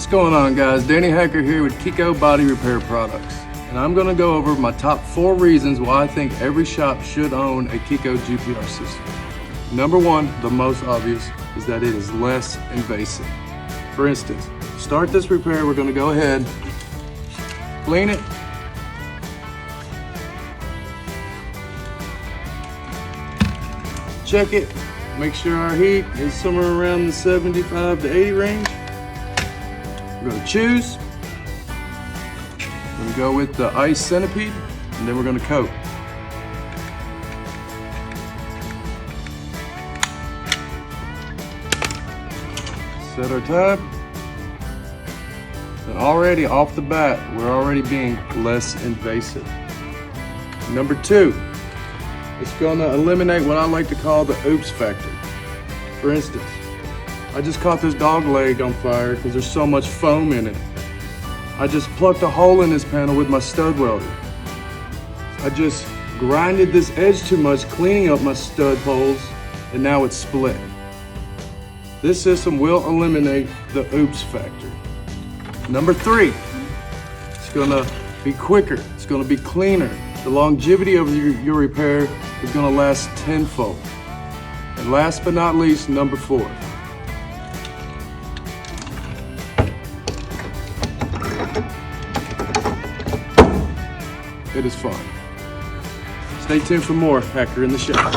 What's going on, guys? Danny Hacker here with KECO Body Repair Products, and I'm going to go over my top 4 reasons why I think every shop should own a KECO GPR system. Number 1, the most obvious, is that it is less invasive. For instance, to start this repair, we're going to go ahead, clean it, check it, make sure our heat is somewhere around the 75 to 80 range. We're going to choose. We're going to go with the ice centipede, and then we're going to coat. Set our tab. And already off the bat, we're already being less invasive. Number 2, it's going to eliminate what I like to call the oops factor. For instance, I just caught this dog leg on fire because there's so much foam in it. I just plucked a hole in this panel with my stud welder. I just grinded this edge too much, cleaning up my stud holes, and now it's split. This system will eliminate the oops factor. Number 3, it's gonna be quicker, it's gonna be cleaner. The longevity of your repair is gonna last tenfold. And last but not least, number 4. It is fun. Stay tuned for more Hacker in the Shop.